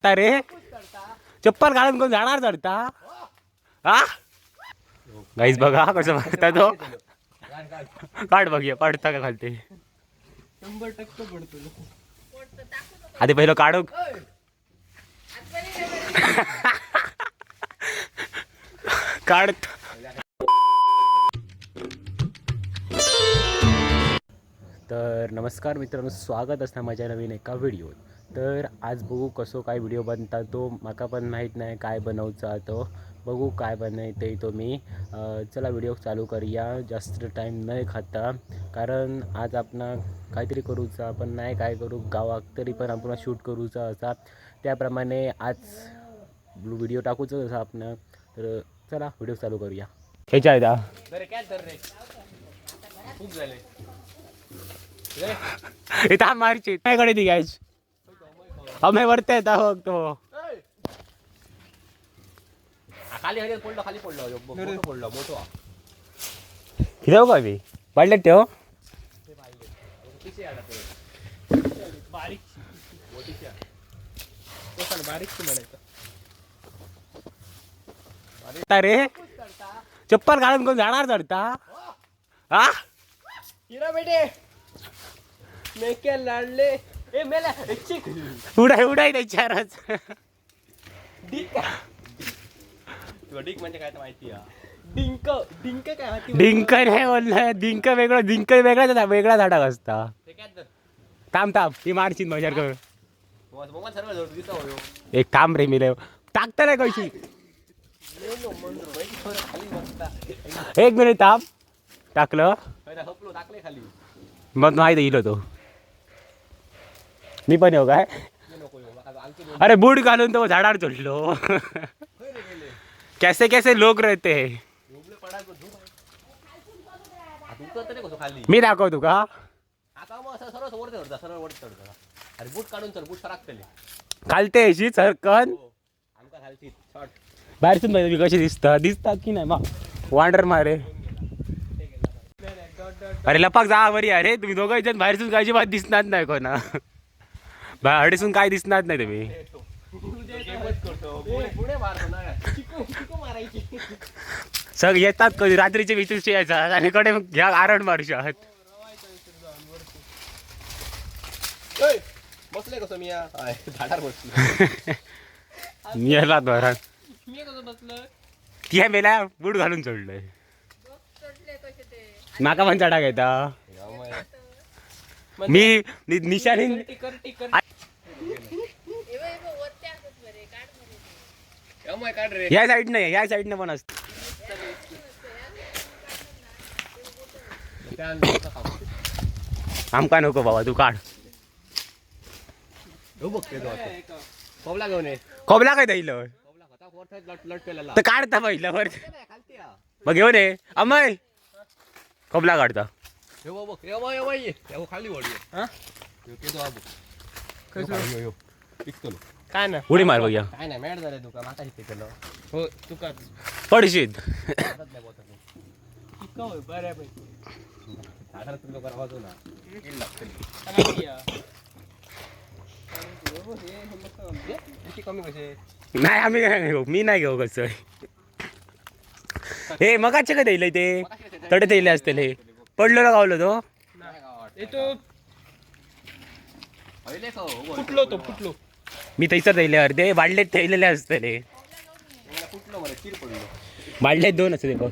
रे चप्पल घालून कोण जाणार चढता हा गाईस बघा कसं मारता तो काढ बघूया पडता का खालते 100% पडतो आधी पहिलं काढू काढ तर नमस्कार मित्रांनो स्वागत असतं माझ्या नवीन एका व्हिडिओत. तर आज बघू कसं काय व्हिडिओ बनता तो माका पण माहीत नाही काय बनवचा तो बघू काय बनवते तो मी चला व्हिडिओ चालू करूया जास्त टाईम नाही खाता कारण आज आपण काहीतरी करूचा पण नाही काय करू गावात तरी पण आपण शूट करूचा असा त्याप्रमाणे आज व्हिडिओ टाकूचं असं आपण तर चला व्हिडिओ चालू करूया. ह्याच्या आहे खूप झाले इथं मारची काय कडे ती गॅस आम्ही वरते येता बघतो खाली हरी पडलो खाली पडलो मोठो पडलो मोठो ठेव का मी पडले ठेव बारीक बारीक म्हणायचं रे चप्पल घालून कोण जाणार चढता हा हिरा बेटे मेके लाडले ए मेला चिक उडाय त्याच्यावरच डिंक डिंक म्हणजे काय तर माहिती आहे डिंक डिंक काय माहिती डिंक नाही बोललं डिंक वेगळा झाडाक असता थांब ती मारशील मजार कर एक थांब रे मी टाकता नाही कशी एक मिनिट थांब टाकलं खाली मग माहिती येईल तो मी पण येऊ काय अरे बूट घालून तो झाडावर चढलो कैसे कैसे लोक रहते मी दाखवतो का अरे बूट काढून चल बूट सरकतले खालते अशी सरकन बाहेरसून मी कशी दिसतात की नाही मग वांडर मारे अरे लपाक जा बरी अरे तुम्ही दोघं जण बाहेरसून कायची बात दिसणार नाही कोणा हडीसून काय दिसणार नाही तुम्ही सग येतात कधी रात्रीचे विचारचे यायचा आणि कडे घ्या आरण मारू शकत बसले कसं मी झाडावर बसलो मी याला धरात मी कसं बसलं ती मेला बूट घालून चढलोय माका पण चढा घेता मी निशाणी या साईडने पण असत आमका नको बाबा तू काढ खोबला काय द्यायला तर काढता पहिलं वर मग घेऊन ये अमय खोबला काढता खाली काय ना उडी मार बघ्या काय नाही मॅड झाले तुका माता शिकलो हो तुका पडशीत कमी कसे नाही आम्ही काय घेऊ मी नाही घेऊ कसं हे मगाचे का द्यायला ते तडे द्यायले असते पडलो ना गावलो तो फुटलो तो फुटलो मी थैसर द्यायले अर्धे बाडलेत ठेवलेले असते बाडलेत दोन असते बघ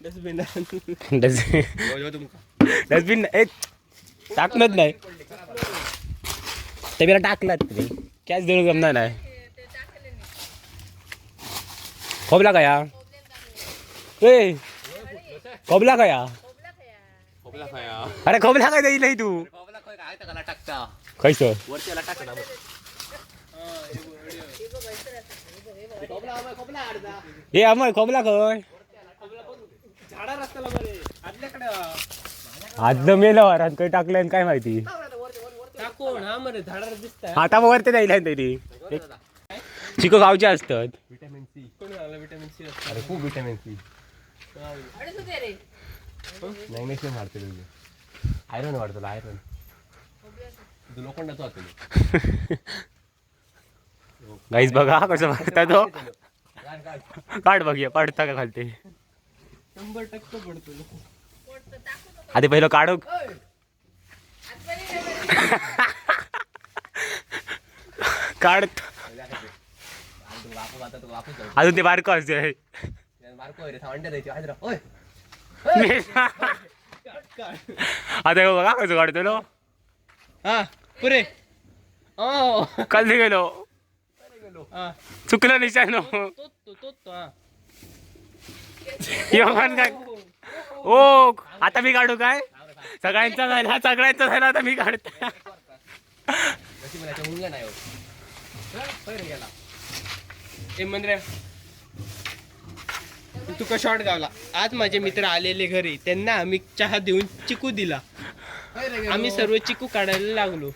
डस्टबिन डस्टबिन टाकणच नाही ते मला टाकलात तुम्ही कॅच देऊन जमणार नाही खोबला कया ए खोबला कया अरे खोबला काय देईल तू कैस ए अमय खोबला खय आजलं मेलं वरात काही टाकलं काय माहिती आता वरती जायला तरी चिको गावचे असतात विटॅमिन सी अरे खूप विटॅमिन सी मॅग्नेशियम वाढते आयरन वाढतो आयरन लोखंडाचं वाटतं गाईस बघा कसं मारता तो. काढ बघूया पडता का खालते. 100% पडतो. आधी पहिलं काढू. काढ अजून ते बारको असते. आता बघा कसं काढतो नो. हा पुरे कधी गेलो चुकलं निशाण. काय ओ आता मी काढू काय. सगळ्यांचा झाला सगळ्यांचा झाला आता मी काढतो. तुका शॉर्ट गावला. आज माझे मित्र आलेले घरी, त्यांना आम्ही चहा देऊन चिकू दिला. आम्ही सर्व चिकू काढायला लागलो.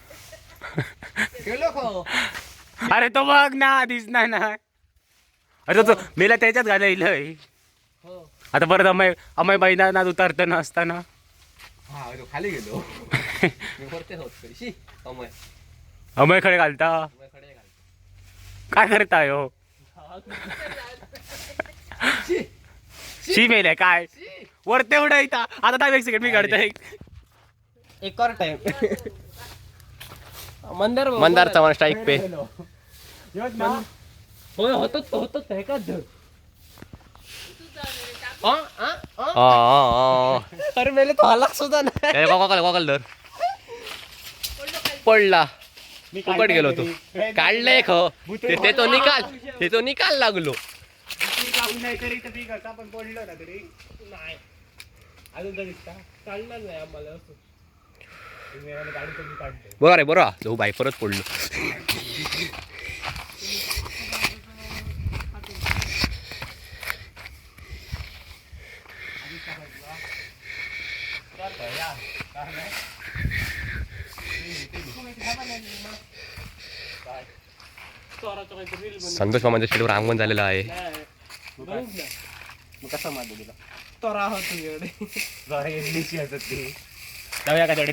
अरे तो बघ ना दिसणार ना. अरे तो मेला त्याच्यात घालायलंय. आता परत अमय अमय बाईना ना उतरताना असताना खाली गेलो. अमय खडे घालता. काय करताय हो. शी मेले काय वरते उडा इथं. आता दहा एक सेकंड मी काढतोय. एक और टाइम. मंदारचा मला स्ट्राईक पे. होय होतो हे का धर. अरे मेले तो हलाक सुद्धा नाही. कोकल धर पडला. फुकट गेलो तो. काढलंय खो ते तो निकाल लागलो. चालणार नाही आम्हाला असं. बरं रे बरं जाऊ बाई परत पडलो. संतोष मामाच्या शेडवर आगमन झालेलं आहे. कसा मारतो तुला. तो राहतो तुझ्याकडे. जाऊया का तेवढे.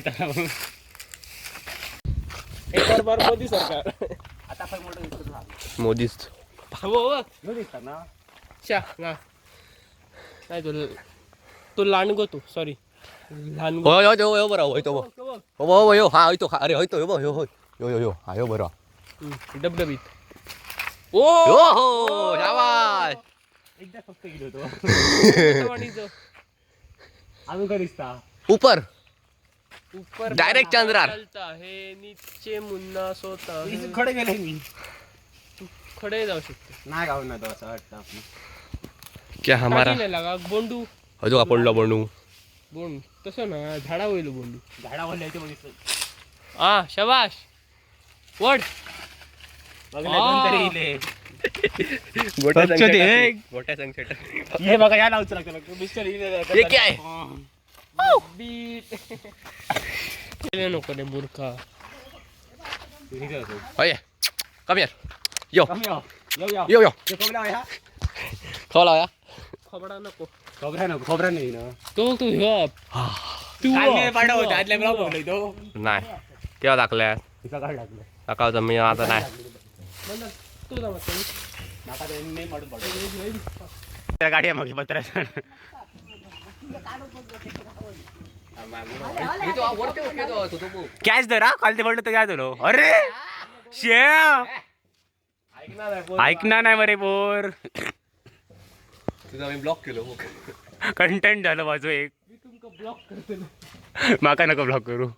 एक और बार मोदी सरकार. आता पण मोठं मोदीच दिसतात ना. नाही तो लांडगो तो सॉरी लांडगो. हो हो हो बरं होय तो हो हो हो हा होय अरे होय तो हो हो हो हो हा हो बरं. डबडबीत. हो हो शाबास. एकदा फक्त गेलो तो. अजून काय दिसता ऊपर ऊपर डायरेक्ट चंद्रार. चलता है नीचे मुन्ना सोता है. खडे गेले मी. खडे जाऊ शकते. नाही गाव ना तो असं वाटतं आपलं. क्या हमारा नाही लागा बोंडू. अजून का पडलो बनू. बोंड तसं ना झाडा होईल बोंडू. झाडावर लिहायचं बघितलं. हा शबाश वड. गोट्या गोट्या संकट. हे बघा या लावचं लागतं मिस्टर. हे काय बीट. केले नको रे बुरखा. होय कम यार यो यो यो यो कोबरा खावा या. खबडा नको. खोबरा नाही ना. तो तू ह्यो तू पाठवतो आदल्या ब्लॉग बोलतोय तो. नाही केव्हा टाकल्या तिचा काढ लागलं. टाकावचं मी आता नाही. तू जा मग. नाका ते नाही पडून पडतो. त्या गाडी आहे मग पत्राचा. कॅच धरा खालती पडलं तर काय झालं. अरे शेव ऐकणार नाही बरे बोर. तुझा मी ब्लॉक केलो. कंटेंट झालं माझं एक. माका नको ब्लॉक करू.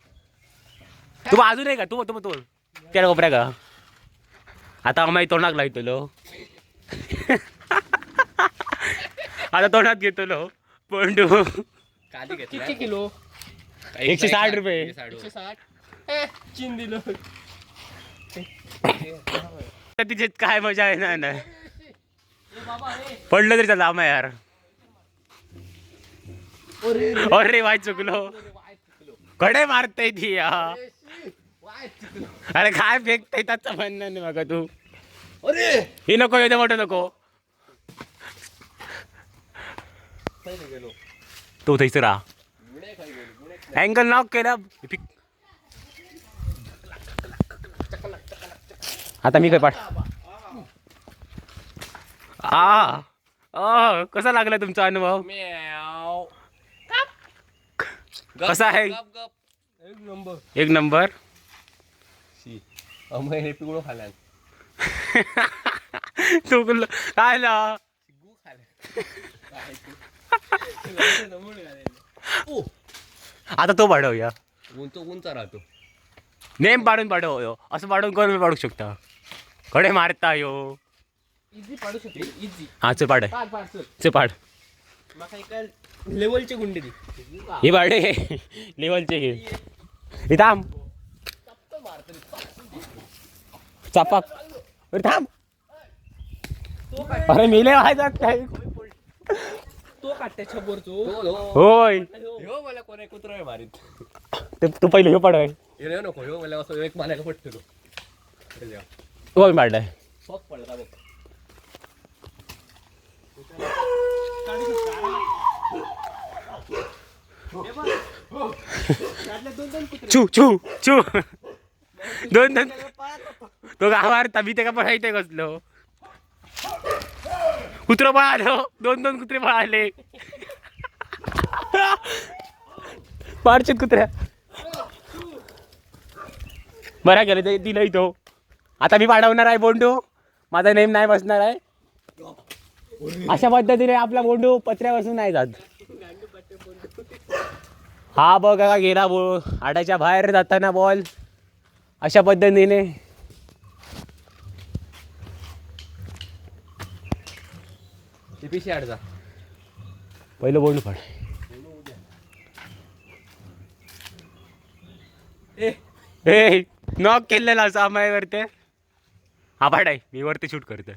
तू अजून आहे का तू तू तू त्याला कोपऱ्या का. आता आम्ही तोंडाक लावतो. आता तोंडात घेतो पंडू. किती किलो. 160 रुपये. 160 चीन दिलं. तिच्यात काय मजा आहे ना. पडलं तरी चाललं आम्हा यार. अरे वाय चुकलो. कडे मारताय ती या. अरे काय फेकताय त्याचं म्हणणं नाही बघा तू. अरे हे नको एवढं मोठं नको. तो थैसर राहा. अँगल नॉक केला. आता मी काय पाठ कसा लागला तुमचा अनुभव? म्याव. कसा आहे? गप गप. एक नंबर. एक नंबर. शी. अमय हे पिवळं खाल्यान. तू काय ला गु खाल्यान. आता तो पाठवूया. उंचा राहतो. नेम पाडून पाठव ह्यो. असं पाडून कोण पाडू शकता? कडे मारता यो. इझी पाडू शकतो इझी. हा चे पाड पाड पाड चल. चे पाड. माका एका लेवलचे गुंडे दे. हे पाडे लेवलचे घे. हे थांब. चापाक. अरे थांब. अरे मेले व्हायचा काय? तो काट त्याच्या बोरचो. होय. ह्यो मला कोणी कुत्रा मारित. तू पहिले ह्यो पाडवाय. ह्यो नको ह्यो मला असं एक मानायला पटतो. होय पाडलाय. फक पडला बघ. चू चू चू दोन दोन तो गावार तबी ते का पळायचे कसलो कुत्र पळालो दोन दोन कुत्रे पळाले मारचे कुत्र्या बरा गेलं ते दिलं तो आता मी पाडवणार आहे बोंडू माझा नेम नाही बसणार आहे अशा पद्धतीने आपला बोंडू पत्र्यापासून नाही जात हा बघा गेला बॉल आडाच्या बाहेर जाताना बॉल अशा पद्धतीने पिशी आडचा पहिलं बोंडू पाड ए नॉक केलेला सामायावरती हा पाड आहे मी वरती शूट करतोय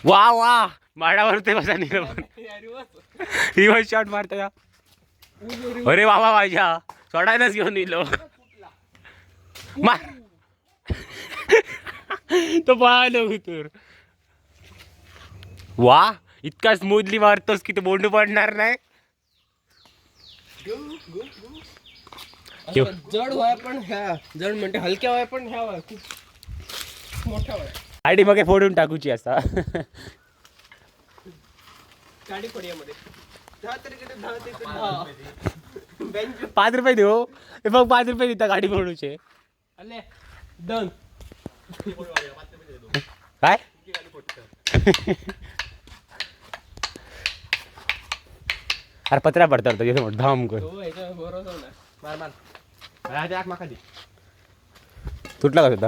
वा वा माडावरती बसा निघाला रिव्हर्स शॉट मारता अरे बाबा माझ्या सोडायलाच घेऊन दिलो तो पळालो तर वा इतका स्मूथली मारतोस की तो बोंडू पडणार नाही जड व्हाय पण ह्या जड म्हणते हलक्या व्हाय पण ह्या व्हाय खूप मोठा व्हाय आयडी मग फोडून टाकूची असा गाडी पड्यामध्ये 10 5 रुपये देऊ हे बघ 5 रुपये देता गाडी फोडूचे अले डन काय अरे पत्र्या पडतात धाम कर हो याच्या भरोसा ना मार राजा माका दे तुटला का सुद्धा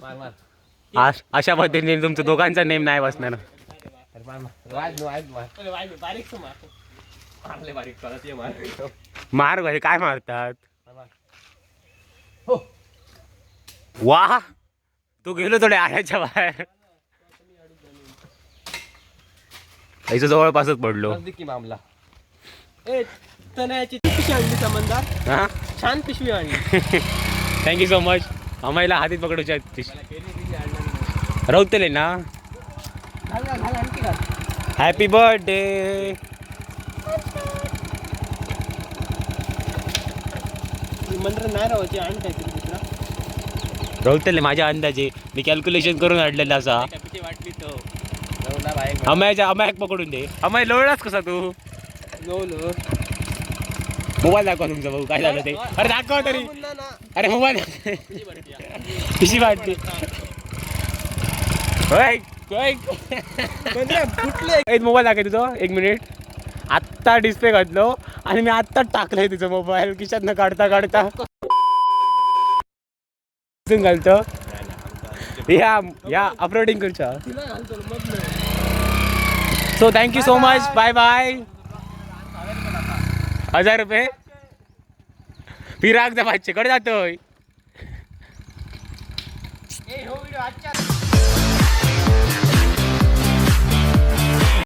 मार मार अशा पद्धतीने तुमचं दोघांचा नेम नाही बसणार अरे मार मार वाज मार अरे वाय बारीक मार मारले बारीक परत ये मार मार घरी काय मारतात हो वा तू गेलो थोडे आड्याच्या बाहेर याच्या जवळपासच पडलो की मामला ए तनयाची पिशवी आणली समजदार हा छान पिशवी आणली थँक्यू सो मच आम्हाला हातीत पकडूच्या राहतले ना घाल आणखी घाल हॅपी बर्थडे मंत्र नाही राहायची आणि काहीतरी दुसरा राहतले माझ्या अंदाजे मी कॅल्क्युलेशन करून आणलेला असा वाटली तो अमायक पकडून दे अमाय लोळलास कसा तू लो मोबाईल दाखवा तुमचा भाऊ काय झालं ते अरे दाखवा तरी अरे मोबाईल कशी वाटली मोबाईल दाखव तुझं 1 मिनिट आत्ता डिस्प्ले घातलो आणि मी आत्ता टाकलंय तुझं मोबाईल खिशात न काढता काढता घालतो या अपलोडिंग करच्या so thank you so much bye bye 1000 रुपये फिराक जा पाचशे कडे जातोय ए हो व्हिडिओ आजच्या